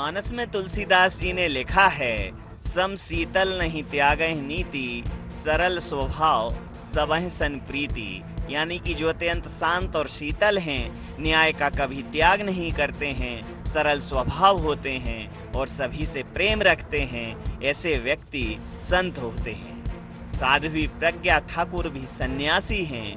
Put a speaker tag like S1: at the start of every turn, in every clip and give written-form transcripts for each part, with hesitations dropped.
S1: रामचरितमानस में तुलसीदास जी ने लिखा है, सम शीतल नहीं त्यागह नीति, सरल स्वभाव सबह सन प्रीति। यानी कि जो अत्यंत शांत और शीतल हैं, न्याय का कभी त्याग नहीं करते हैं, सरल स्वभाव होते हैं और सभी से प्रेम रखते हैं, ऐसे व्यक्ति संत होते हैं। साध्वी प्रज्ञा ठाकुर भी सन्यासी हैं,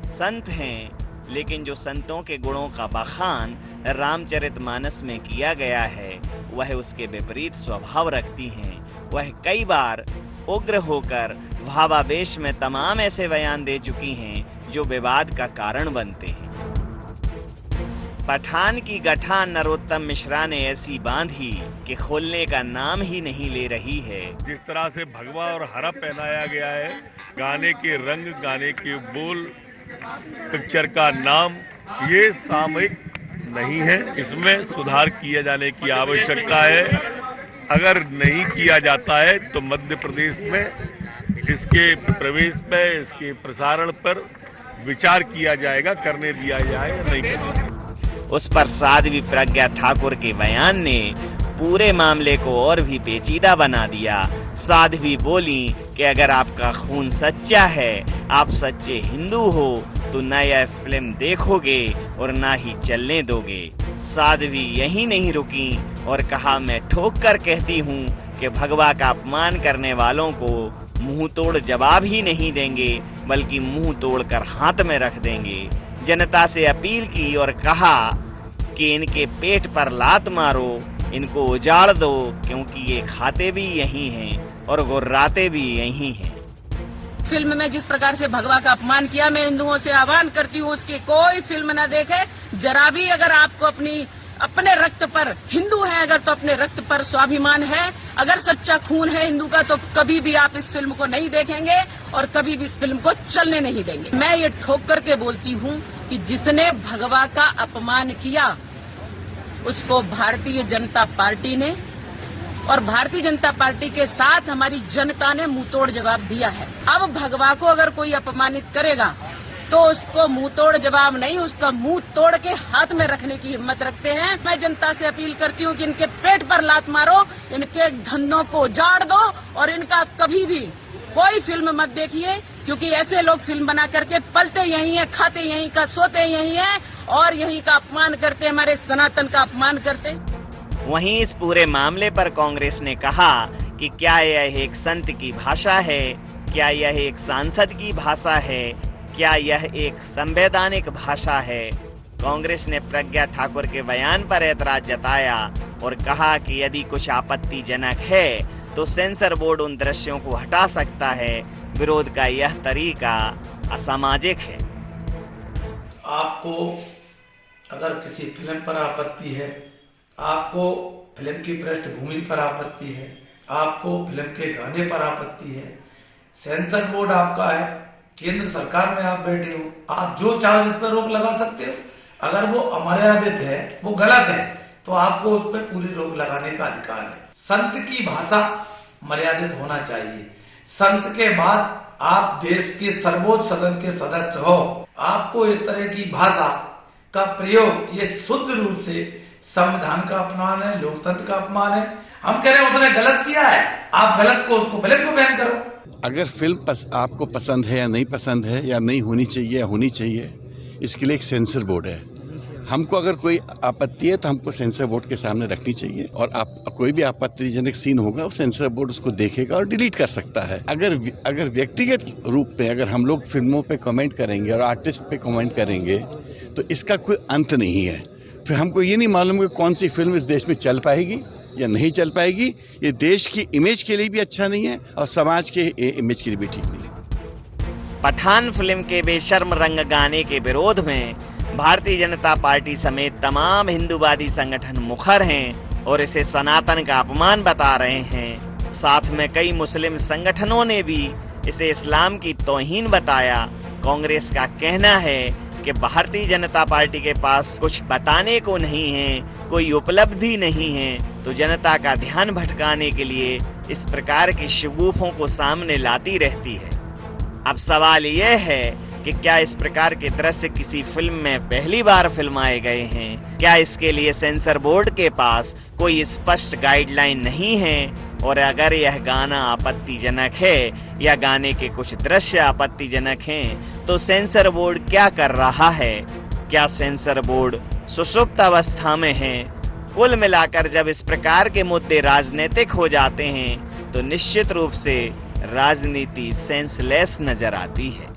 S1: संत हैं, लेकिन जो संतों के गुणों का बखान रामचरितमानस में किया गया है वह उसके विपरीत स्वभाव रखती हैं। वह कई बार उग्र होकर भावावेश में तमाम ऐसे बयान दे चुकी हैं जो विवाद का कारण बनते हैं। पठान की गठान नरोत्तम मिश्रा ने ऐसी बांधी कि खोलने का नाम ही नहीं ले रही है।
S2: जिस तरह से भगवा और हरा पहनाया गया है, गाने के रंग, गाने के बोल, पिक्चर का नाम, ये सामयिक नहीं है। इसमें सुधार किए जाने की आवश्यकता है। अगर नहीं किया जाता है तो मध्य प्रदेश में इसके प्रवेश पर, इसके प्रसारण पर विचार किया जाएगा, करने दिया जाए या नहीं करना।
S1: उस पर साध्वी प्रज्ञा ठाकुर के बयान ने पूरे मामले को और भी पेचीदा बना दिया। साध्वी बोली कि अगर आपका खून सच्चा है, आप सच्चे हिंदू हो, तो न यह फिल्म देखोगे और ना ही चलने दोगे। साध्वी यही नहीं रुकी और कहा, मैं ठोक कर कहती हूँ कि भगवा का अपमान करने वालों को मुंह तोड़ जवाब ही नहीं देंगे, बल्कि मुंह तोड़कर हाथ में रख देंगे। जनता से अपील की और कहा कि इनके पेट पर लात मारो, इनको उजाड़ दो, क्योंकि ये खाते भी यही हैं और गुर्राते भी यही हैं।
S3: फिल्म में जिस प्रकार से भगवा का अपमान किया, मैं हिंदुओं से आह्वान करती हूँ उसकी कोई फिल्म न देखे। जरा भी अगर आपको अपने रक्त पर, हिंदू है अगर तो अपने रक्त पर स्वाभिमान है, अगर सच्चा खून है हिंदू का, तो कभी भी आप इस फिल्म को नहीं देखेंगे और कभी भी इस फिल्म को चलने नहीं देंगे। मैं ये ठोक करके बोलती हूँ कि जिसने भगवा का अपमान किया उसको भारतीय जनता पार्टी ने और भारतीय जनता पार्टी के साथ हमारी जनता ने मुंहतोड़ जवाब दिया है। अब भगवा को अगर कोई अपमानित करेगा तो उसको मुंहतोड़ जवाब नहीं, उसका मुंह तोड़ के हाथ में रखने की हिम्मत रखते हैं। मैं जनता से अपील करती हूँ कि इनके पेट पर लात मारो, इनके धंधों को उजाड़ दो और इनका कभी भी कोई फिल्म मत देखिए, क्योंकि ऐसे लोग फिल्म बना करके पलते यही है, खाते यही का, सोते यही है और यही का अपमान करते, हमारे सनातन का अपमान करते।
S1: वहीं इस पूरे मामले पर कांग्रेस ने कहा कि क्या यह एक संत की भाषा है, क्या यह एक सांसद की भाषा है, क्या यह एक संवैधानिक भाषा है। कांग्रेस ने प्रज्ञा ठाकुर के बयान पर ऐतराज जताया और कहा कि यदि कुछ आपत्तिजनक है तो सेंसर बोर्ड उन दृश्यों को हटा सकता है। विरोध का यह तरीका असामाजिक है।
S4: आपको अगर किसी फिल्म पर आपत्ति है, आपको फिल्म की पृष्ठभूमि पर आपत्ति है, आपको फिल्म के गाने पर आपत्ति है, सेंसर बोर्ड आपका है, केंद्र सरकार में आप बैठे हो, आप जो चाहो जिस पर रोक लगा सकते हो। अगर वो अमर्यादित है, वो गलत है, तो आपको उस पर पूरी रोक लगाने का अधिकार है। संत की भाषा मर्यादित होना चाहिए। संत के बाद आप देश के सर्वोच्च सदन के सदस्य हो, आपको इस तरह की भाषा का प्रयोग ये शुद्ध रूप से संविधान का अपमान है, लोकतंत्र का अपमान है। हम कह रहे हैं उसने गलत किया है, आप गलत को, उसको फिल्म को बैन करो।
S5: अगर फिल्म आपको पसंद है या नहीं पसंद है, या नहीं होनी चाहिए या होनी चाहिए, इसके लिए एक सेंसर बोर्ड है। हमको अगर कोई आपत्ति है तो हमको सेंसर बोर्ड के सामने रखनी चाहिए और कोई भी आपत्तिजनक सीन होगा वो सेंसर बोर्ड उसको देखेगा और डिलीट कर सकता है। अगर व्यक्तिगत रूप में अगर हम लोग फिल्मों पे कमेंट करेंगे और आर्टिस्ट पे कमेंट करेंगे तो इसका कोई अंत नहीं है। फिर हमको ये नहीं मालूम कि कौन सी फिल्म इस देश में चल पाएगी या नहीं चल पाएगी। ये देश की इमेज के लिए भी अच्छा नहीं है और समाज के इमेज के लिए भी ठीक नहीं है।
S1: पठान फिल्म के बेशर्म रंग गाने के विरोध में भारतीय जनता पार्टी समेत तमाम हिंदूवादी संगठन मुखर हैं और इसे सनातन का अपमान बता रहे हैं। साथ में कई मुस्लिम संगठनों ने भी इसे इस्लाम की तौहीन बताया। कांग्रेस का कहना है कि भारतीय जनता पार्टी के पास कुछ बताने को नहीं है, कोई उपलब्धि नहीं है, तो जनता का ध्यान भटकाने के लिए इस प्रकार की शगुफों को सामने लाती रहती है। अब सवाल यह है कि क्या इस प्रकार के दृश्य किसी फिल्म में पहली बार फिल्माए गए हैं? क्या इसके लिए सेंसर बोर्ड के पास कोई स्पष्ट गाइडलाइन नहीं है? और अगर यह गाना आपत्तिजनक है या गाने के कुछ दृश्य आपत्तिजनक हैं, तो सेंसर बोर्ड क्या कर रहा है? क्या सेंसर बोर्ड सुषुप्त अवस्था में है? कुल मिलाकर जब इस प्रकार के मुद्दे राजनीतिक हो जाते हैं तो निश्चित रूप से राजनीति सेंसलेस नजर आती है।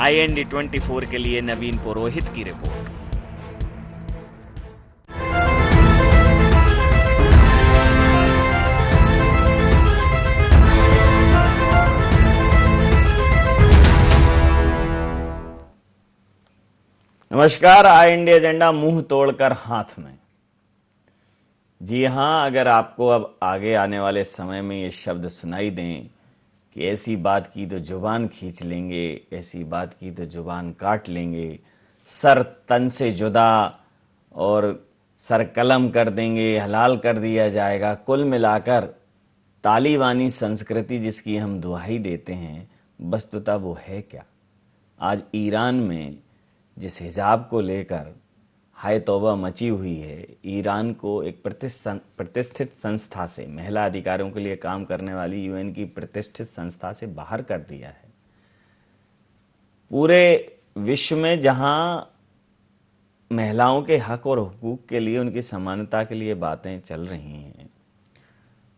S1: IND 24 के लिए नवीन पुरोहित की रिपोर्ट। नमस्कार, IND एजेंडा मुंह तोड़कर हाथ में। जी हाँ, अगर आपको अब आगे आने वाले समय में ये शब्द सुनाई दें कि ऐसी बात की तो जुबान खींच लेंगे, ऐसी बात की तो जुबान काट लेंगे, सर तन से जुदा और सर कलम कर देंगे, हलाल कर दिया जाएगा, कुल मिलाकर तालिबानी संस्कृति जिसकी हम दुहाई देते हैं, वस्तुतः वो है क्या? आज ईरान में जिस हिजाब को लेकर हाय तौबा मची हुई है, ईरान को एक प्रतिष्ठित संस्था से, महिला अधिकारों के लिए काम करने वाली UN की प्रतिष्ठित संस्था से बाहर कर दिया है। पूरे विश्व में जहां महिलाओं के हक और हुकूक के लिए, उनकी समानता के लिए बातें चल रही हैं,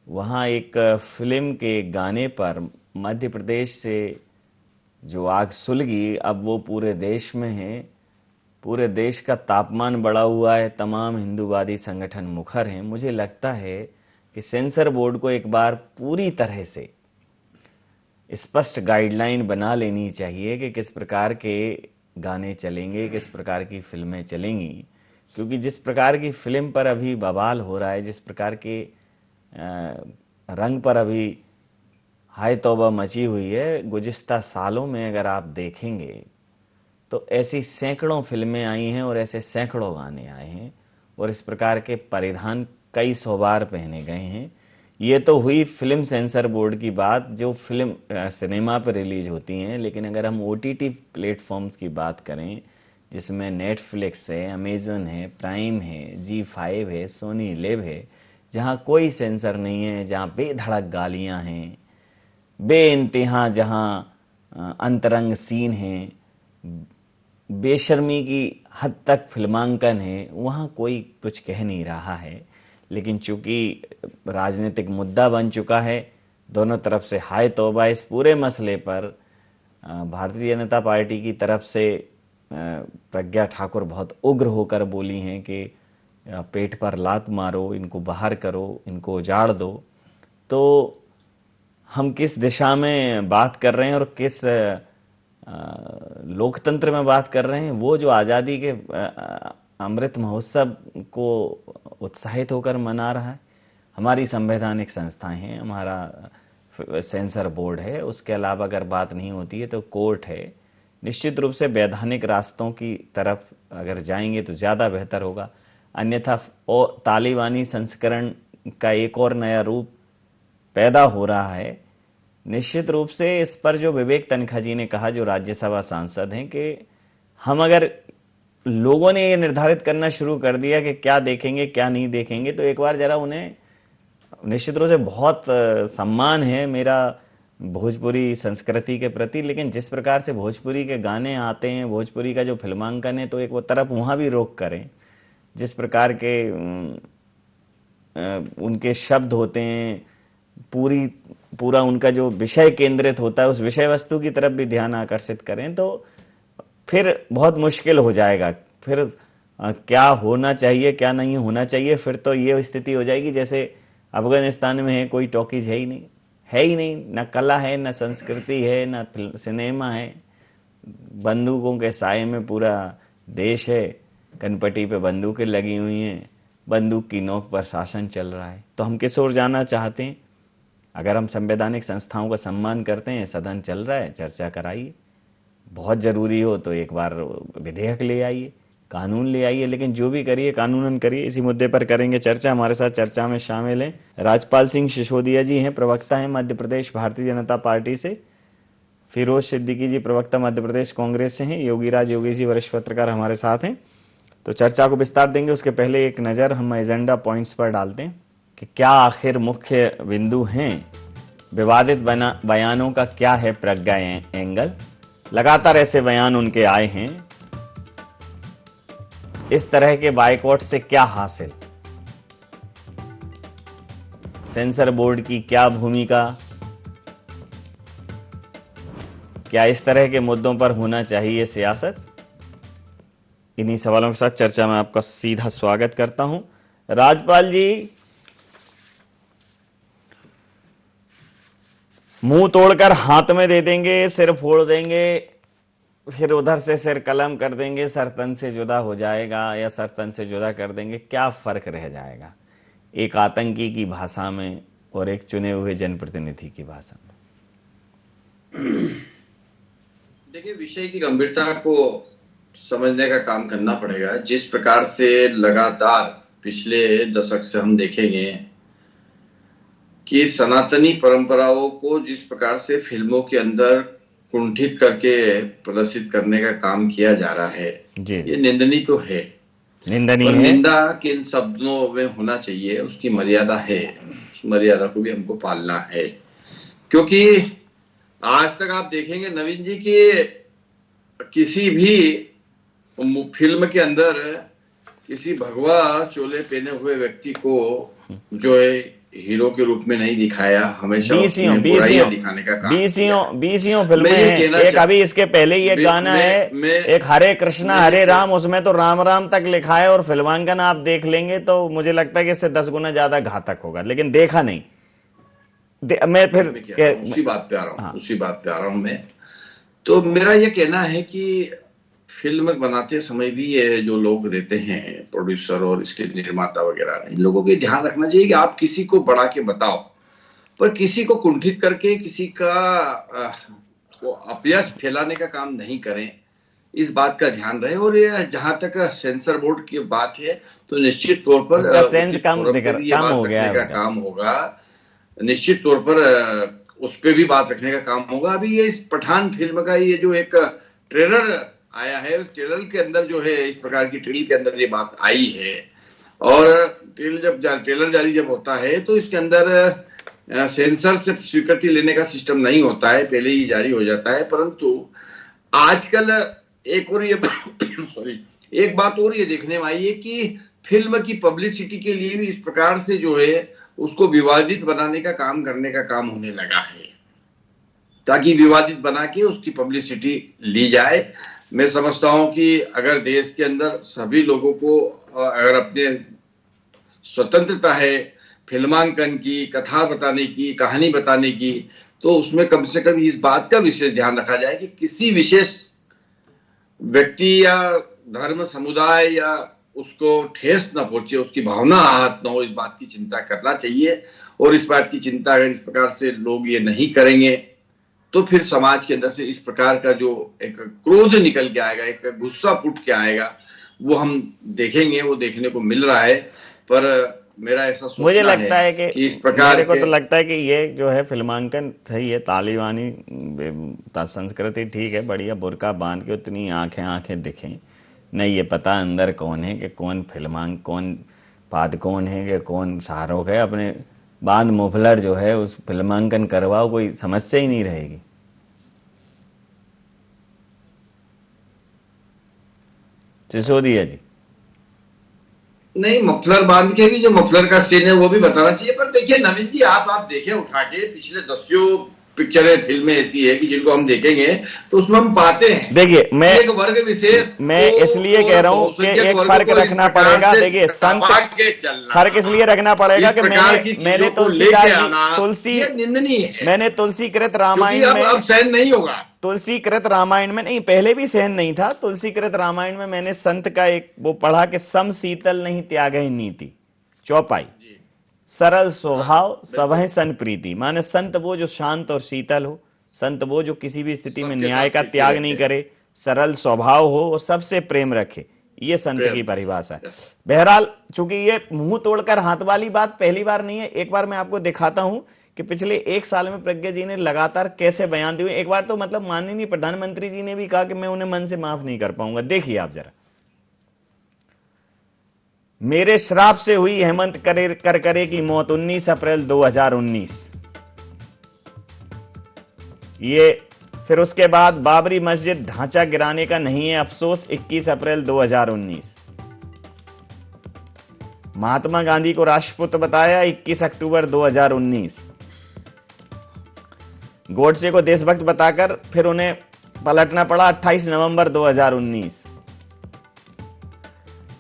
S1: वहां एक फिल्म के गाने पर मध्य प्रदेश से जो आग सुलगी, अब वो पूरे देश में है। पूरे देश का तापमान बढ़ा हुआ है, तमाम हिंदूवादी संगठन मुखर हैं। मुझे लगता है कि सेंसर बोर्ड को एक बार पूरी तरह से स्पष्ट गाइडलाइन बना लेनी चाहिए कि किस प्रकार के गाने चलेंगे, किस प्रकार की फिल्में चलेंगी, क्योंकि जिस प्रकार की फिल्म पर अभी बवाल हो रहा है, जिस प्रकार के रंग पर अभी हाय तौबा मची हुई है, गुज़िश्ता सालों में अगर आप देखेंगे तो ऐसी सैकड़ों फिल्में आई हैं और ऐसे सैकड़ों गाने आए हैं और इस प्रकार के परिधान कई सौ बार पहने गए हैं। ये तो हुई फिल्म सेंसर बोर्ड की बात जो फिल्म सिनेमा पर रिलीज होती हैं, लेकिन अगर हम OTT प्लेटफॉर्म्स की बात करें जिसमें नेटफ्लिक्स है, अमेज़न है, प्राइम है, G5 है, सोनी लिव है, जहाँ कोई सेंसर नहीं है, जहाँ बेधड़क गालियाँ हैं, बेइंतहा जहाँ अंतरंग सीन हैं, बेशर्मी की हद तक फिल्मांकन है, वहाँ कोई कुछ कह नहीं रहा है। लेकिन चूंकि राजनीतिक मुद्दा बन चुका है, दोनों तरफ से हाय तौबा इस पूरे मसले पर भारतीय जनता पार्टी की तरफ से प्रज्ञा ठाकुर बहुत उग्र होकर बोली हैं कि पेट पर लात मारो, इनको बाहर करो, इनको उजाड़ दो। तो हम किस दिशा में बात कर रहे हैं और किस लोकतंत्र में बात कर रहे हैं? वो जो आज़ादी के अमृत महोत्सव को उत्साहित होकर मना रहा है। हमारी संवैधानिक संस्थाएं हैं, हमारा सेंसर बोर्ड है, उसके अलावा अगर बात नहीं होती है तो कोर्ट है। निश्चित रूप से वैधानिक रास्तों की तरफ अगर जाएंगे तो ज़्यादा बेहतर होगा, अन्यथा तालिबानी संस्करण का एक और नया रूप पैदा हो रहा है। निश्चित रूप से इस पर जो विवेक तनखा जी ने कहा, जो राज्यसभा सांसद हैं, कि हम अगर लोगों ने ये निर्धारित करना शुरू कर दिया कि क्या देखेंगे क्या नहीं देखेंगे, तो एक बार जरा उन्हें, निश्चित रूप से बहुत सम्मान है मेरा भोजपुरी संस्कृति के प्रति, लेकिन जिस प्रकार से भोजपुरी के गाने आते हैं, भोजपुरी का जो फिल्मांकन है, तो एक वो तरफ वहाँ भी रोक करें। जिस प्रकार के उनके शब्द होते हैं, पूरा उनका जो विषय केंद्रित होता है, उस विषय वस्तु की तरफ भी ध्यान आकर्षित करें, तो फिर बहुत मुश्किल हो जाएगा। फिर क्या होना चाहिए क्या नहीं होना चाहिए, फिर तो ये स्थिति हो जाएगी जैसे अफगानिस्तान में है, कोई टॉकीज है ही नहीं, न कला है, न संस्कृति है, न सिनेमा है। बंदूकों के साए में पूरा देश है, कनपटी पे बंदूकें लगी हुई हैं, बंदूक की नोक पर शासन चल रहा है। तो हम किस ओर जाना चाहते हैं? अगर हम संवैधानिक संस्थाओं का सम्मान करते हैं, सदन चल रहा है, चर्चा कराइए, बहुत ज़रूरी हो तो एक बार विधेयक ले आइए, कानून ले आइए, लेकिन जो भी करिए कानूनन करिए। इसी मुद्दे पर करेंगे चर्चा। हमारे साथ चर्चा में शामिल हैं राजपाल सिंह सिसोदिया जी, हैं प्रवक्ता हैं मध्य प्रदेश भारतीय जनता पार्टी से। फिरोज सिद्दीकी जी प्रवक्ता मध्य प्रदेश कांग्रेस से हैं, योगीराज योगी जी वरिष्ठ पत्रकार हमारे साथ हैं। तो चर्चा को विस्तार देंगे, उसके पहले एक नज़र हम एजेंडा पॉइंट्स पर डालते हैं कि क्या आखिर मुख्य बिंदु हैं, विवादित बयानों का क्या है प्रज्ञा एंगल। लगातार ऐसे बयान उनके आए हैं, इस तरह के बायकॉट से क्या हासिल, सेंसर बोर्ड की क्या भूमिका, क्या इस तरह के मुद्दों पर होना चाहिए सियासत। इन्हीं सवालों के साथ चर्चा में आपका सीधा स्वागत करता हूं। राजपाल जी, मुंह तोड़कर हाथ में दे देंगे, सिर फोड़ देंगे, फिर उधर से सिर कलम कर देंगे, सर तन से जुदा हो जाएगा या सर तन से जुदा कर देंगे, क्या फर्क रह जाएगा एक आतंकी की भाषा में और एक चुने हुए जनप्रतिनिधि की भाषा में।
S6: देखिए, विषय की गंभीरता को समझने का काम करना पड़ेगा। जिस प्रकार से लगातार पिछले दशक से हम देखेंगे कि सनातनी परंपराओं को जिस प्रकार से फिल्मों के अंदर कुंठित करके प्रदर्शित करने का काम किया जा रहा है, ये निंदनीय तो है, निंदनीय है। निंदा किन शब्दों में होना चाहिए, उसकी मर्यादा है, उस मर्यादा को भी हमको पालना है। क्योंकि आज तक आप देखेंगे नवीन जी कि किसी भी फिल्म के अंदर किसी भगवा चोले पहने हुए व्यक्ति को जो है हीरो के रूप में नहीं दिखाया, हमेशा बुराइयां दिखाने का काम।
S1: बीसियों फिल्में हैं। एक अभी इसके पहले ही एक गाना है, एक हरे कृष्णा हरे राम, उसमें तो राम राम तक लिखा है, और फिल्मांकन आप देख लेंगे तो मुझे लगता है कि इससे 10 गुना ज्यादा घातक होगा, लेकिन देखा नहीं। मैं फिर
S6: उसी बात पे आ रहा हूं मैं। तो मेरा ये कहना है कि फिल्म बनाते समय भी ये जो लोग रहते हैं, प्रोड्यूसर और इसके निर्माता वगैरह, इन लोगों को ध्यान रखना चाहिए कि आप किसी को बढ़ा के बताओ, पर किसी को कुंठित करके किसी का अपयश फैलाने का काम नहीं करें, इस बात का ध्यान रहे। और ये जहां तक सेंसर बोर्ड की बात है तो निश्चित तौर पर
S1: सेंस कम हो गया
S6: का काम होगा, निश्चित तौर पर उस पर भी बात रखने का काम होगा। अभी ये इस पठान फिल्म का ये जो एक ट्रेलर आया है, उस ट्रेलर के अंदर जो है इस प्रकार की ट्रेलर के अंदर ये बात आई है, और ट्रेलर जारी जब होता है तो इसके अंदर सेंसर से स्वीकृति लेने का सिस्टम नहीं होता है, पहले ही जारी हो जाता है। परंतु आजकल एक बात और ये देखने में आई है कि फिल्म की पब्लिसिटी के लिए भी इस प्रकार से जो है उसको विवादित बनाने का काम करने का काम होने लगा है, ताकि विवादित बना के उसकी पब्लिसिटी ली जाए। मैं समझता हूं कि अगर देश के अंदर सभी लोगों को अगर अपने स्वतंत्रता है फिल्मांकन की, कथा बताने की, कहानी बताने की, तो उसमें कम से कम इस बात का विशेष ध्यान रखा जाए कि किसी विशेष व्यक्ति या धर्म समुदाय या उसको ठेस न पहुंचे, उसकी भावना आहत न हो, इस बात की चिंता करना चाहिए। और इस बात की चिंता अगर इस प्रकार से लोग ये नहीं करेंगे तो फिर समाज के अंदर से इस प्रकार का जो एक क्रोध निकल के आएगा, एक गुस्सा फूट के आएगा, वो हम देखेंगे, वो देखने को मिल रहा है। पर मेरा ऐसा सोचना
S1: मुझे लगता है कि
S6: इस प्रकार
S1: मेरे को तो लगता है कि ये जो है फिल्मांकन सही है, तालिबानी संस्कृति ठीक है, बढ़िया, बुर्का बांध के उतनी आंखें दिखें, नहीं ये पता अंदर कौन है कि कौन कौन पादकौन है कि कौन शाहरुख है, अपने बांध मुफलर जो है उस फिल्मांकन करवाओ, कोई समस्या ही नहीं रहेगी। सिसोदिया जी,
S6: नहीं, मफलर बांध के भी जो मफलर का सीन है वो भी बताना चाहिए। पर देखिए नवीन जी, आप देखें उठा के पिछले 10 पिक्चरें फिल्में ऐसी है कि जिनको हम देखेंगे तो उसमें हम पाते हैं, देखिए
S1: मैं
S6: एक वर्ग विशेष,
S1: मैं इसलिए कह रहा हूँ कि एक फर्क रखना पड़ेगा। देखिए फर्क इसलिए रखना पड़ेगा कि मैंने तुलसीकृत रामायण में,
S6: अब सहन नहीं होगा,
S1: तुलसीकृत रामायण में नहीं, पहले भी सहन नहीं था, तुलसीकृत रामायण में मैंने संत का एक वो पढ़ा कि सम शीतल नहीं त्यागे नीति, चौपाई, सरल स्वभाव सबह सन प्रीति, माने संत वो जो शांत और शीतल हो, संत वो जो किसी भी स्थिति में न्याय का त्याग नहीं करे, सरल स्वभाव हो और सबसे प्रेम रखे, ये संत की परिभाषा है। बहरहाल चूंकि ये मुंह तोड़कर हाथ वाली बात पहली बार नहीं है, एक बार मैं आपको दिखाता हूं कि पिछले 1 साल में प्रज्ञा जी ने लगातार कैसे बयान दिए। एक बार तो मतलब माननीय प्रधानमंत्री जी ने भी कहा कि मैं उन्हें मन से माफ नहीं कर पाऊंगा। देखिए आप जरा, मेरे श्राप से हुई हेमंत करकरे की मौत 19 अप्रैल 2019। ये फिर उसके बाद बाबरी मस्जिद ढांचा गिराने का नहीं है अफसोस, 21 अप्रैल 2019। महात्मा गांधी को राष्ट्रपुत्र बताया, 21 अक्टूबर 2019। गोडसे को देशभक्त बताकर फिर उन्हें पलटना पड़ा, 28 नवंबर 2019।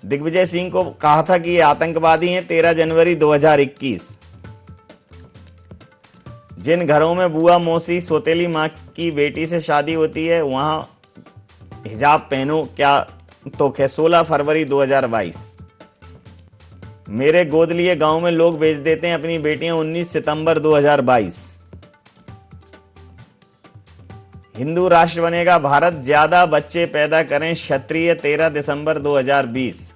S1: दिग्विजय सिंह को कहा था कि ये आतंकवादी हैं, 13 जनवरी 2021। जिन घरों में बुआ मौसी सौतेली मां की बेटी से शादी होती है वहां हिजाब पहनो क्या तो है, 16 फरवरी 2022। मेरे गोद लिए गांव में लोग बेच देते हैं अपनी बेटियां, 19 सितंबर 2022। हिंदू राष्ट्र बनेगा भारत, ज्यादा बच्चे पैदा करें क्षत्रिय, 13 दिसंबर 2020।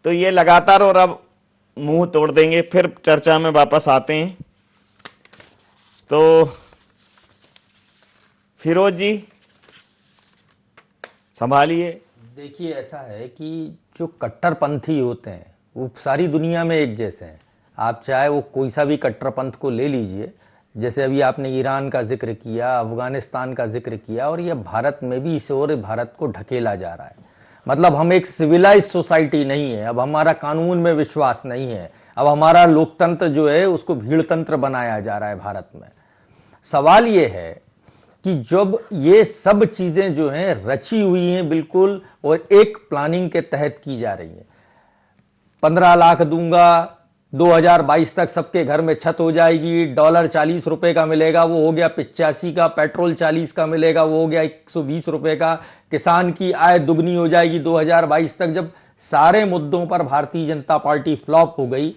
S1: तो ये लगातार, और अब मुंह तोड़ देंगे, फिर चर्चा में वापस आते हैं। तो फिरोज जी संभालिए।
S7: देखिए, ऐसा है कि जो कट्टरपंथी होते हैं वो सारी दुनिया में एक जैसे हैं। आप चाहे वो कोई सा भी कट्टरपंथ को ले लीजिए, जैसे अभी आपने ईरान का जिक्र किया, अफगानिस्तान का जिक्र किया, और ये भारत में भी इस ओर भारत को ढकेला जा रहा है। मतलब हम एक सिविलाइज सोसाइटी नहीं है, अब हमारा कानून में विश्वास नहीं है, अब हमारा लोकतंत्र जो है उसको भीड़तंत्र बनाया जा रहा है भारत में। सवाल ये है कि जब ये सब चीजें जो हैं रची हुई हैं बिल्कुल, और एक प्लानिंग के तहत की जा रही हैं, 15 लाख दूंगा, 2022 तक सबके घर में छत हो जाएगी, डॉलर 40 रुपए का मिलेगा, वो हो गया 85 का, पेट्रोल 40 का मिलेगा, वो हो गया 120 रुपए का, किसान की आय दुगनी हो जाएगी 2022 तक। जब सारे मुद्दों पर भारतीय जनता पार्टी फ्लॉप हो गई,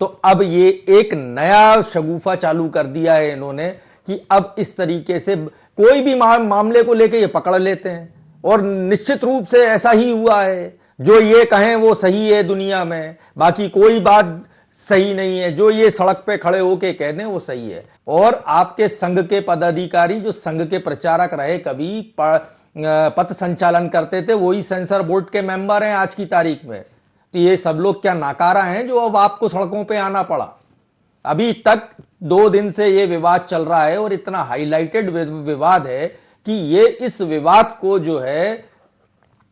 S7: तो अब ये एक नया शगुफा चालू कर दिया है इन्होंने कि अब इस तरीके से कोई भी मामले को लेके ये पकड़ लेते हैं। और निश्चित रूप से ऐसा ही हुआ है, जो ये कहें वो सही है दुनिया में, बाकी कोई बात सही नहीं है, जो ये सड़क पे खड़े होके कह दें वो सही है। और आपके संघ के पदाधिकारी जो संघ के प्रचारक रहे, कभी पथ संचालन करते थे, वही सेंसर बोर्ड के मेंबर हैं आज की तारीख में। तो ये सब लोग क्या नाकारा हैं जो अब आपको सड़कों पे आना पड़ा? अभी तक 2 दिन से ये विवाद चल रहा है, और इतना हाईलाइटेड विवाद है कि ये इस विवाद को जो है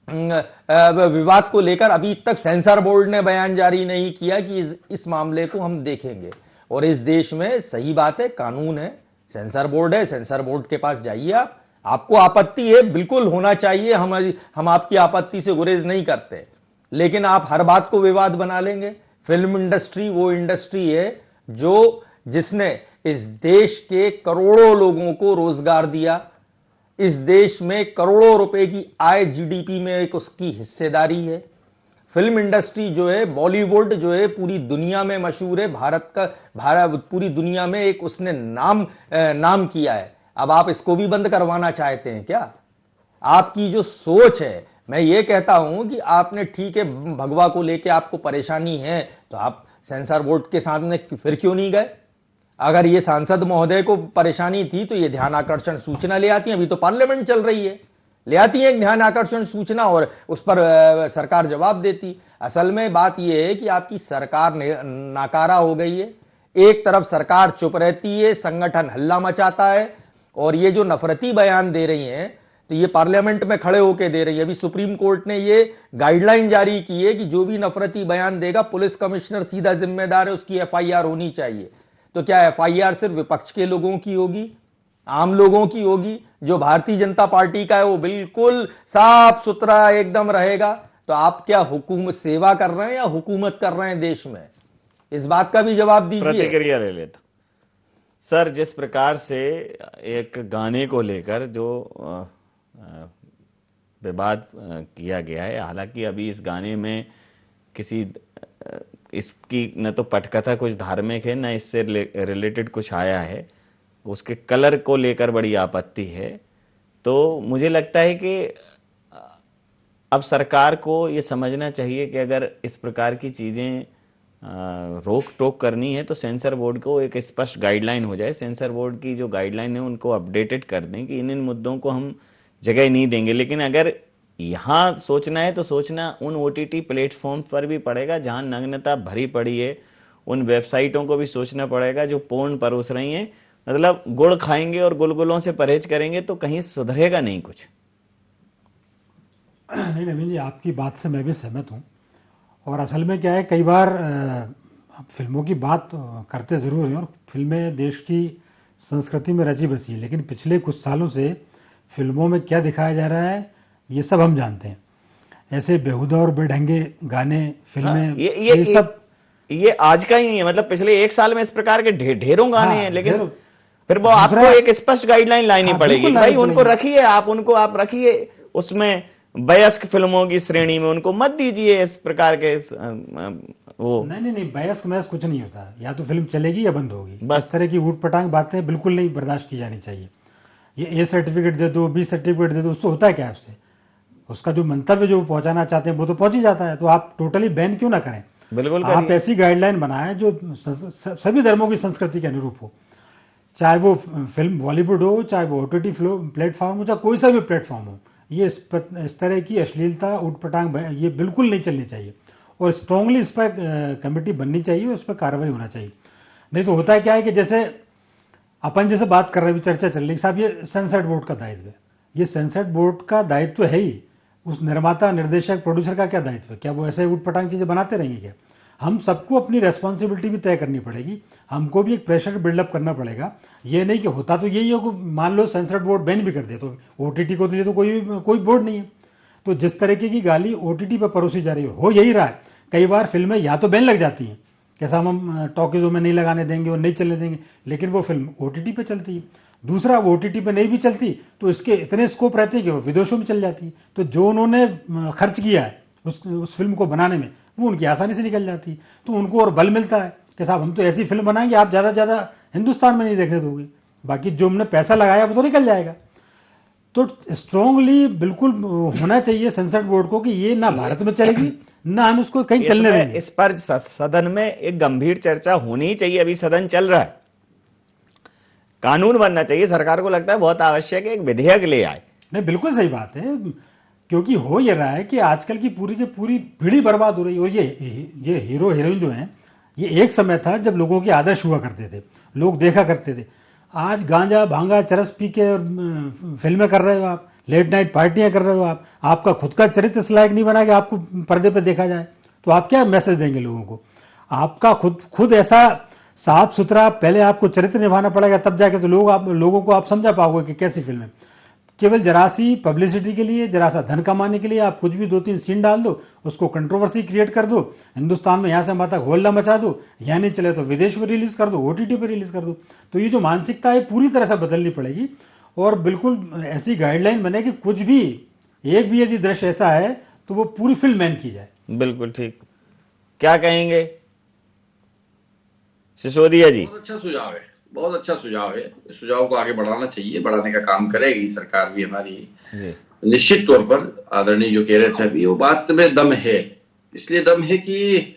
S7: विवाद को लेकर अभी तक सेंसर बोर्ड ने बयान जारी नहीं किया कि इस मामले को हम देखेंगे। और इस देश में सही बात है, कानून है, सेंसर बोर्ड है, सेंसर बोर्ड के पास जाइए। आपको आपत्ति है, बिल्कुल होना चाहिए, हम आपकी आपत्ति से गुरेज नहीं करते, लेकिन आप हर बात को विवाद बना लेंगे। फिल्म इंडस्ट्री वो इंडस्ट्री है जिसने इस देश के करोड़ों लोगों को रोजगार दिया, इस देश में करोड़ों रुपए की आय, जीडीपी में एक उसकी हिस्सेदारी है। फिल्म इंडस्ट्री जो है, बॉलीवुड जो है, पूरी दुनिया में मशहूर है, भारत पूरी दुनिया में एक उसने नाम किया है। अब आप इसको भी बंद करवाना चाहते हैं क्या? आपकी जो सोच है, मैं ये कहता हूं कि आपने, ठीक है, भगवा को लेके आपको परेशानी है, तो आप सेंसर बोर्ड के सामने फिर क्यों नहीं गए? अगर ये सांसद महोदय को परेशानी थी तो ये ध्यान आकर्षण सूचना ले आती हैं। अभी तो पार्लियामेंट चल रही है, ले आती है एक ध्यान आकर्षण सूचना, और उस पर सरकार जवाब देती। असल में बात यह है कि आपकी सरकार नाकारा हो गई है। एक तरफ सरकार चुप रहती है, संगठन हल्ला मचाता है, और ये जो नफरती बयान दे रही हैं तो ये पार्लियामेंट में खड़े होकर दे रही है। अभी सुप्रीम कोर्ट ने ये गाइडलाइन जारी की है कि जो भी नफरती बयान देगा, पुलिस कमिश्नर सीधा जिम्मेदार है, उसकी एफआईआर होनी चाहिए। तो क्या एफआईआर सिर्फ विपक्ष के लोगों की होगी, आम लोगों की होगी? जो भारतीय जनता पार्टी का है वो बिल्कुल साफ सुथरा एकदम रहेगा। तो आप क्या हुकूमत सेवा कर रहे हैं या हुकूमत कर रहे हैं देश में? इस बात का भी जवाब दीजिए।
S1: प्रतिक्रिया ले लेता सर। जिस प्रकार से एक गाने को लेकर जो विवाद किया गया है, हालांकि अभी इस गाने में किसी इसकी न तो पटकथा कुछ धार्मिक है, न इससे रिलेटेड कुछ आया है, उसके कलर को लेकर बड़ी आपत्ति है। तो मुझे लगता है कि अब सरकार को ये समझना चाहिए कि अगर इस प्रकार की चीजें रोक टोक करनी है तो सेंसर बोर्ड को एक स्पष्ट गाइडलाइन हो जाए, सेंसर बोर्ड की जो गाइडलाइन है उनको अपडेटेड कर दें कि इन मुद्दों को हम जगह नहीं देंगे। लेकिन अगर यहाँ सोचना है तो सोचना उन OTT प्लेटफॉर्म पर भी पड़ेगा जहाँ नग्नता भरी पड़ी है, उन वेबसाइटों को भी सोचना पड़ेगा जो पोर्न परोस रही हैं। मतलब गुड़ खाएंगे और गुलगुलों से परहेज करेंगे तो कहीं सुधरेगा नहीं कुछ।
S8: नहीं नवीन जी, आपकी बात से मैं भी सहमत हूँ। और असल में क्या है, कई बार फिल्मों की बात करते ज़रूर हैं और फिल्में देश की संस्कृति में रची बसी है, लेकिन पिछले कुछ सालों से फिल्मों में क्या दिखाया जा रहा है ये सब हम जानते हैं। ऐसे बेहुदा और बेढंगे गाने, फिल्में, ये सब
S1: ये आज का ही नहीं है। मतलब पिछले 1 साल में इस प्रकार के ढेरों गाने हैं, लेकिन फिर वो आपको एक स्पष्ट गाइडलाइन लानी पड़ेगी। भाई उनको रखिए, आप रखिए उसमें वयस्क फिल्मों की श्रेणी में, उनको मत दीजिए इस प्रकार के वो।
S8: नहीं, वयस्क मैस कुछ नहीं होता। या तो फिल्म चलेगी या बंद होगी। बस इस तरह की ऊट पटांग बातें बिल्कुल नहीं बर्दाश्त की जानी चाहिए। ये A सर्टिफिकेट दे दो, B सर्टिफिकेट दे दो, उससे होता है क्या? आपसे उसका जो मंतव्य जो पहुंचाना चाहते हैं वो तो पहुंच ही जाता है। तो आप टोटली बैन क्यों ना करें?
S1: बिल्कुल
S8: आप ऐसी गाइडलाइन बनाएं जो सभी धर्मों की संस्कृति के अनुरूप हो, चाहे वो फिल्म बॉलीवुड हो, चाहे वो OTT प्लेटफॉर्म हो, चाहे कोई सा भी प्लेटफॉर्म हो। ये इस तरह की अश्लीलता, उटपटांग ये बिल्कुल नहीं चलनी चाहिए और स्ट्रांगली इस पर कमेटी बननी चाहिए, उस पर कार्रवाई होना चाहिए। नहीं तो होता है क्या है कि जैसे अपन जैसे बात कर रहे हैं, चर्चा चल रही, साहब ये सेंसर बोर्ड का दायित्व है। ये सेंसर बोर्ड का दायित्व है ही, उस निर्माता, निर्देशक, प्रोड्यूसर का क्या दायित्व है? क्या वो ऐसे उटपटांग चीजें बनाते रहेंगे क्या? हम सबको अपनी रेस्पॉन्सिबिलिटी भी तय करनी पड़ेगी, हमको भी एक प्रेशर बिल्डअप करना पड़ेगा। ये नहीं कि होता तो यही हो, मान लो सेंसर बोर्ड बैन भी कर दे तो OTT को तो कोई बोर्ड नहीं है। तो जिस तरीके की गाली OTT पर परोसी जा रही हो यही रहा है। कई बार फिल्में या तो बैन लग जाती हैं, कैसा हम टॉकीजों में नहीं लगाने देंगे और नहीं चलने देंगे, लेकिन वो फिल्म OTT पे चलती है। दूसरा, वो OTT पे नहीं भी चलती तो इसके इतने स्कोप रहते हैं कि वो विदेशों में चल जाती है। तो जो उन्होंने खर्च किया है उस फिल्म को बनाने में, वो उनकी आसानी से निकल जाती है। तो उनको और बल मिलता है कि साहब हम तो ऐसी फिल्म बनाएंगे, आप ज़्यादा से ज़्यादा हिंदुस्तान में नहीं देखने दोगे, बाकी जो हमने पैसा लगाया वो तो निकल जाएगा। तो स्ट्रांगली बिल्कुल होना चाहिए सेंसर बोर्ड को कि ये ना भारत में चलेगी, ना हम उसको कहीं चलने देंगे।
S1: इस पर सदन में एक गंभीर चर्चा होनी चाहिए। अभी सदन चल रहा है, कानून बनना चाहिए। सरकार को लगता है बहुत आवश्यक है एक विधेयक ले आए।
S8: नहीं, बिल्कुल सही बात है, क्योंकि हो ये रहा है कि आजकल की पूरी पीढ़ी बर्बाद हो रही है। और ये हीरो हीरोइन जो हैं, ये एक समय था जब लोगों के आदर्श हुआ करते थे, लोग देखा करते थे। आज गांजा भांगा चरस पी के फिल्में कर रहे हो आप, लेट नाइट पार्टियां कर रहे हो आप, आपका खुद का चरित्र इस लायक नहीं बना कि आपको पर्दे पे देखा जाए, तो आप क्या मैसेज देंगे लोगों को? आपका खुद ऐसा साफ सुथरा पहले आपको चरित्र निभाना पड़ेगा, तब जाके तो लोगों को आप समझा पाओगे कि कैसी फिल्म है। केवल जरा सी पब्लिसिटी के लिए, जरा सा धन कमाने के लिए आप कुछ भी 2-3 सीन डाल दो, उसको कंट्रोवर्सी क्रिएट कर दो, हिंदुस्तान में यहाँ से वहां तक होल्ला मचा दो, यहाँ नहीं चले तो विदेश में रिलीज कर दो, OTT पर रिलीज कर दो। तो ये जो मानसिकता है पूरी तरह से बदलनी पड़ेगी और बिल्कुल ऐसी गाइडलाइन बने कि कुछ भी एक भी यदि दृश्य ऐसा है तो वो पूरी फिल्म बैन की जाए।
S1: बिल्कुल ठीक। क्या कहेंगे सिसोदिया जी?
S6: बहुत अच्छा सुझाव है, बहुत अच्छा सुझाव है। इस सुझाव को आगे बढ़ाना चाहिए, बढ़ाने का काम करेगी सरकार भी हमारी जी। निश्चित तौर पर आदरणीय जो कह रहे थे अभी, वो बात में दम है। इसलिए दम है कि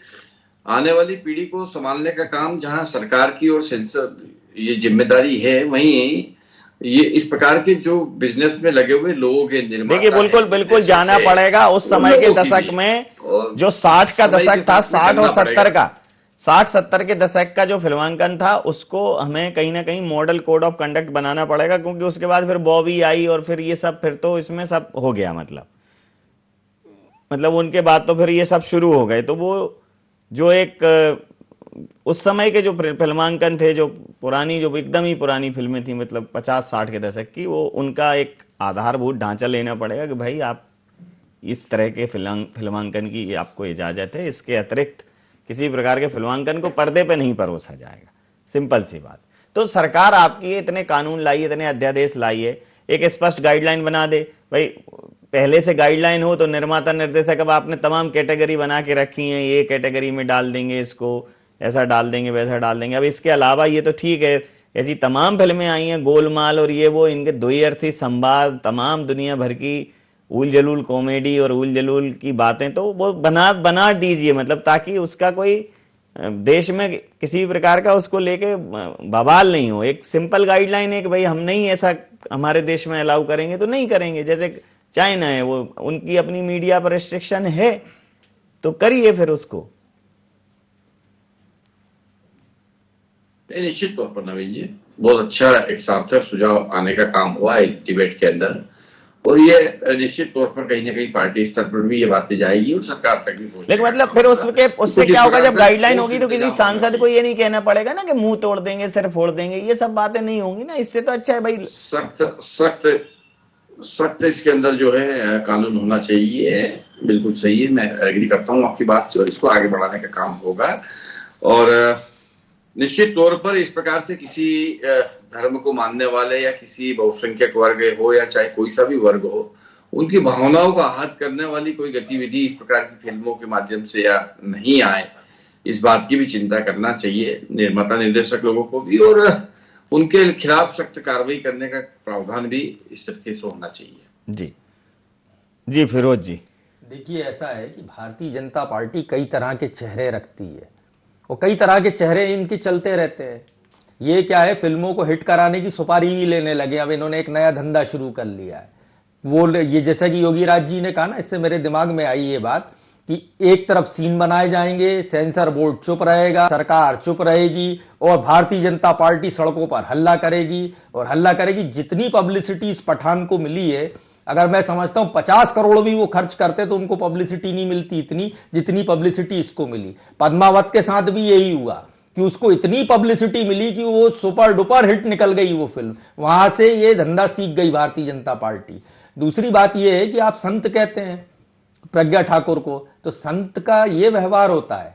S6: आने वाली पीढ़ी को संभालने का काम जहां सरकार की और सेंसर ये जिम्मेदारी है, वहीं ये इस प्रकार के जो बिजनेस में लगे हुए लोग हैं, निर्माता,
S1: देखिए बिल्कुल जाना पड़ेगा उस समय के दशक में, जो 60 का दशक था, 60 और 70 का, 60-70 के दशक का जो फिल्मांकन था, उसको हमें कहीं ना कहीं मॉडल कोड ऑफ कंडक्ट बनाना पड़ेगा। क्योंकि उसके बाद फिर बॉबी आई और फिर ये सब, फिर तो इसमें सब हो गया। मतलब उनके बाद तो फिर ये सब शुरू हो गए। तो वो जो एक उस समय के जो फिल्मांकन थे, जो पुरानी, जो एकदम ही पुरानी फिल्में थी, मतलब 50-60 के दशक की, वो उनका एक आधारभूत ढांचा लेना पड़ेगा कि भाई आप इस तरह के फिल्मांकन की आपको इजाजत है, इसके अतिरिक्त किसी प्रकार के फिल्मांकन को पर्दे पे नहीं परोसा जाएगा। सिंपल सी बात। तो सरकार आपकी इतने कानून लाई, इतने अध्यादेश लाई है, एक स्पष्ट गाइडलाइन बना दे। भाई पहले से गाइडलाइन हो तो निर्माता निर्देशक, अब आपने तमाम कैटेगरी बना के रखी हैं, ये कैटेगरी में डाल देंगे, इसको ऐसा डाल देंगे, वैसा डाल देंगे। अब इसके अलावा ये तो ठीक है, ऐसी तमाम फिल्में आई हैं, गोलमाल और ये वो, इनके द्व्यर्थी संवाद, तमाम दुनिया भर की उल जलूल कॉमेडी और उल जलूल की बातें, तो वो बना दीजिए, मतलब ताकि उसका कोई देश में किसी भी प्रकार का उसको लेके बवाल नहीं हो। एक सिंपल गाइडलाइन है कि भाई हम नहीं ऐसा हमारे देश में अलाउ करेंगे तो नहीं करेंगे। जैसे चाइना है, वो उनकी अपनी मीडिया पर रिस्ट्रिक्शन है, तो करिए फिर उसको।
S6: निश्चित तौर पर नवीन जी, बहुत अच्छा एक सार्थक सुझाव आने का काम हुआ है इस डिबेट के अंदर, और ये निश्चित तौर पर कहीं ना कहीं पार्टी स्तर पर भी ये बातें जाएगी और सरकार तक भी पहुंचेगी।
S1: लेकिन मतलब फिर उससे क्या होगा, जब गाइडलाइन होगी तो किसी सांसद को ये नहीं कहना पड़ेगा ना कि मुंह तोड़ देंगे, सिर फोड़ देंगे, ये सब बातें नहीं होंगी ना। इससे तो अच्छा है भाई
S6: सख्त इसके अंदर जो है कानून होना चाहिए। बिल्कुल सही है, मैं एग्री करता हूँ आपकी बात से, और इसको आगे बढ़ाने का काम होगा। और निश्चित तौर पर इस प्रकार से किसी धर्म को मानने वाले या किसी बहुसंख्यक वर्ग हो या चाहे कोई सा भी वर्ग हो, उनकी भावनाओं को आहत करने वाली कोई गतिविधि इस प्रकार की फिल्मों के माध्यम से या नहीं आए, इस बात की भी चिंता करना चाहिए निर्माता निर्देशक लोगों को भी, और उनके खिलाफ सख्त कार्रवाई करने का प्रावधान भी इस तरीके से होना चाहिए।
S1: जी जी फिरोज जी,
S7: देखिए ऐसा है कि भारतीय जनता पार्टी कई तरह के चेहरे रखती है और कई तरह के चेहरे इनके चलते रहते हैं। ये क्या है, फिल्मों को हिट कराने की सुपारी भी लेने लगे। अब इन्होंने एक नया धंधा शुरू कर लिया है। वो ये जैसा कि योगी राज जी ने कहा ना, इससे मेरे दिमाग में आई ये बात कि एक तरफ सीन बनाए जाएंगे, सेंसर बोर्ड चुप रहेगा, सरकार चुप रहेगी, और भारतीय जनता पार्टी सड़कों पर हल्ला करेगी और हल्ला करेगी। जितनी पब्लिसिटी इस पठान को मिली है, अगर मैं समझता हूं 50 करोड़ भी वो खर्च करते तो उनको पब्लिसिटी नहीं मिलती इतनी जितनी पब्लिसिटी इसको मिली। पद्मावत के साथ भी यही हुआ कि उसको इतनी पब्लिसिटी मिली कि वो सुपर डुपर हिट निकल गई वो फिल्म। वहां से ये धंधा सीख गई भारतीय जनता पार्टी। दूसरी बात ये है कि आप संत कहते हैं प्रज्ञा ठाकुर को, तो संत का ये व्यवहार होता है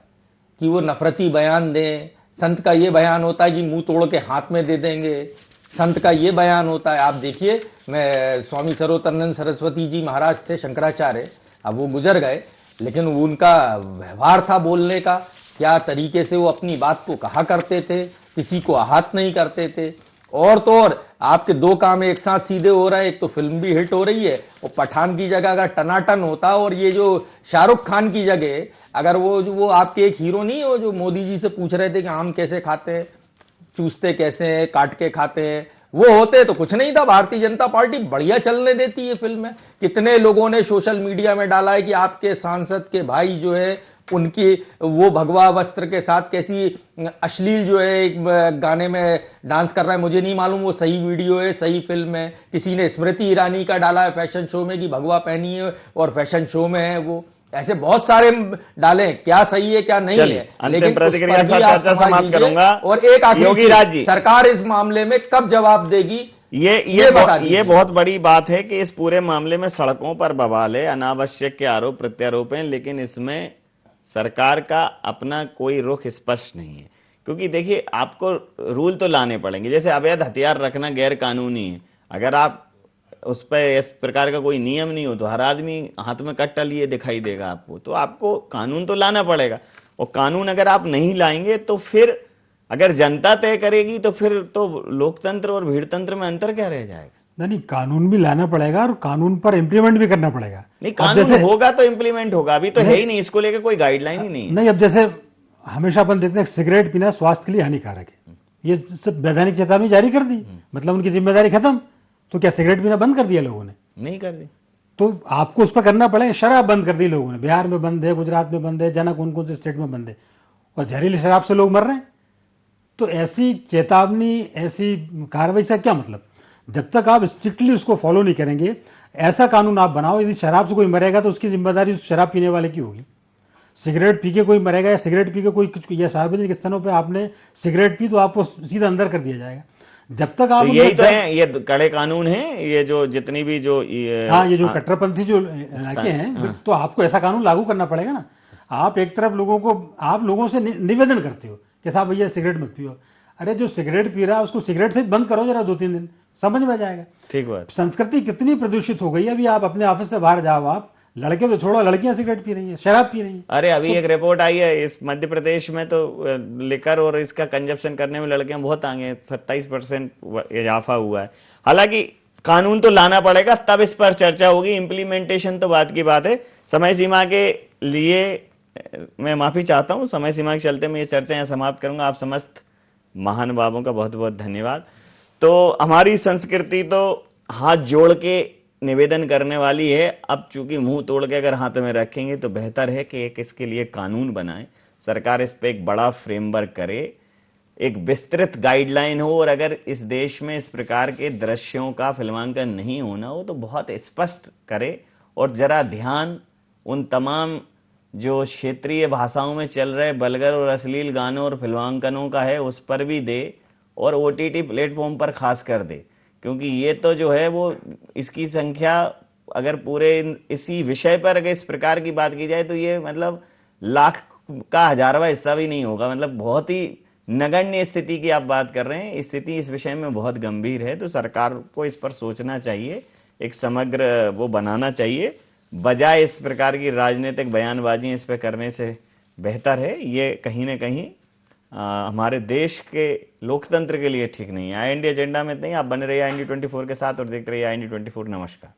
S7: कि वो नफरती बयान दें। संत का ये बयान होता है कि मुंह तोड़ के हाथ में दे देंगे। संत का ये बयान होता है, आप देखिए, मैं स्वामी सर्वोत्तरानंद सरस्वती जी महाराज थे शंकराचार्य, अब वो गुजर गए, लेकिन उनका व्यवहार था बोलने का, क्या तरीके से वो अपनी बात को कहा करते थे, किसी को आहत नहीं करते थे। और तो और आपके दो काम एक साथ सीधे हो रहे हैं, एक तो फिल्म भी हिट हो रही है, और पठान की जगह अगर टनाटन होता, और ये जो शाहरुख खान की जगह अगर वो आपके एक हीरो नहीं हो जो मोदी जी से पूछ रहे थे कि आम कैसे खाते हैं, चूसते कैसे हैं, काट के खाते हैं, वो होते तो कुछ नहीं था। भारतीय जनता पार्टी बढ़िया चलने देती है फिल्म में। कितने लोगों ने सोशल मीडिया में डाला है कि आपके सांसद के भाई जो है उनकी वो भगवा वस्त्र के साथ कैसी अश्लील जो है एक गाने में डांस कर रहा है। मुझे नहीं मालूम वो सही वीडियो है, सही फिल्म है। किसी ने स्मृति ईरानी का डाला है फैशन शो में कि भगवा पहनी है और फैशन शो में है वो। ऐसे बहुत सारे डाले, क्या सही है क्या नहीं है,
S1: लेकिन प्रतिक्रिया के साथ चर्चा समाप्त करूंगा।
S7: और एक
S1: योगी राज जी,
S7: सरकार इस मामले में कब जवाब देगी
S1: ये बहुत बड़ी बात है कि इस पूरे मामले में सड़कों पर बवाल है, अनावश्यक के आरोप प्रत्यारोप हैं, लेकिन इसमें सरकार का अपना कोई रुख स्पष्ट नहीं है। क्योंकि देखिए, आपको रूल तो लाने पड़ेंगे। जैसे अवैध हथियार रखना गैर कानूनी है, अगर आप उस पर इस प्रकार का कोई नियम नहीं हो तो हर आदमी हाथ में कट्टा लिए दिखाई देगा आपको, तो आपको कानून तो लाना पड़ेगा। और कानून अगर आप नहीं लाएंगे तो फिर अगर जनता तय करेगी तो फिर तो लोकतंत्र और भीड़तंत्र में अंतर क्या रह जाएगा।
S8: नहीं, कानून भी लाना पड़ेगा और कानून पर इम्प्लीमेंट भी करना पड़ेगा।
S1: नहीं, कानून होगा तो इम्प्लीमेंट होगा, अभी तो है ही नहीं, इसको लेकर कोई गाइडलाइन ही नहीं।
S8: नहीं, अब जैसे हमेशा अपन देखते हैं सिगरेट पीना स्वास्थ्य के लिए हानिकारक है, ये सब वैधानिक चेतावनी जारी कर दी, मतलब उनकी जिम्मेदारी खत्म। तो क्या सिगरेट पीना बंद कर दिया लोगों ने?
S1: नहीं कर दी।
S8: तो आपको उस पर करना पड़ेगा। शराब बंद कर दी लोगों ने, बिहार में बंद है, गुजरात में बंद है, जाना कौन कौन से स्टेट में बंद है, और जहरीली शराब से लोग मर रहे हैं। तो ऐसी चेतावनी, ऐसी कार्रवाई से क्या मतलब? जब तक आप स्ट्रिक्टली उसको फॉलो नहीं करेंगे, ऐसा कानून आप बनाओ, यदि शराब से कोई मरेगा तो उसकी जिम्मेदारी उस शराब पीने वाले की होगी। सिगरेट पी के कोई मरेगा या सिगरेट पी के कोई या सार्वजनिक स्थानों पे आपने सिगरेट पी तो आपको सीधा अंदर कर दिया जाएगा। जब तक आप
S1: तो यही तो है, ये कड़े कानून हैं, ये जो जितनी भी जो
S8: ये जो कट्टरपंथी जो इलाके हैं, तो आपको ऐसा कानून लागू करना पड़ेगा ना। आप एक तरफ आप लोगों से निवेदन करते हो कि साहब भैया सिगरेट मत पियो। अरे जो सिगरेट पी रहा है उसको सिगरेट से बंद करो जरा 2-3 दिन, समझ में आ जाएगा।
S1: ठीक बात।
S8: संस्कृति कितनी प्रदूषित हो गई है। अभी आप अपने ऑफिस से बाहर जाओ, आप लड़के तो छोड़ो, लड़कियां सिगरेट पी रही है, शराब पी रही है।
S1: अरे अभी एक रिपोर्ट आई है, इस मध्य प्रदेश में तो लिकर और इसका कंजप्शन करने में लड़कियां बहुत आगे, 27% इजाफा हुआ है। हालांकि कानून तो लाना पड़ेगा, तब इस पर चर्चा होगी, इम्प्लीमेंटेशन तो बात की बात है। समय सीमा के लिए मैं माफ़ी चाहता हूँ, समय सीमा के चलते मैं ये चर्चा यहाँ समाप्त करूँगा। आप समस्त महानुभावों का बहुत बहुत धन्यवाद। तो हमारी संस्कृति तो हाथ जोड़ के निवेदन करने वाली है। अब चूंकि मुंह तोड़ के अगर हाथ में रखेंगे तो बेहतर है कि एक इसके लिए कानून बनाए, सरकार इस पे एक बड़ा फ्रेमवर्क करे, एक विस्तृत गाइडलाइन हो, और अगर इस देश में इस प्रकार के दृश्यों का फिल्मांकन नहीं होना हो तो बहुत स्पष्ट करे, और जरा ध्यान उन तमाम जो क्षेत्रीय भाषाओं में चल रहे वल्गर और अश्लील गानों और फिल्मांकनों का है उस पर भी दे, और OTT प्लेटफॉर्म पर खास कर दे, क्योंकि ये तो जो है वो इसकी संख्या अगर पूरे इसी विषय पर अगर इस प्रकार की बात की जाए तो ये मतलब लाख का 1000वां हिस्सा भी नहीं होगा। मतलब बहुत ही नगण्य स्थिति की आप बात कर रहे हैं। स्थिति इस विषय में बहुत गंभीर है, तो सरकार को इस पर सोचना चाहिए, एक समग्र वो बनाना चाहिए, बजाय इस प्रकार की राजनीतिक बयानबाजी इस पर करने से बेहतर है। ये कहीं ना कहीं हमारे देश के लोकतंत्र के लिए ठीक नहीं है। IND एजेंडा में नहीं, आप बने रहिए IND 24 के साथ और देखते रहिए IND 24। नमस्कार।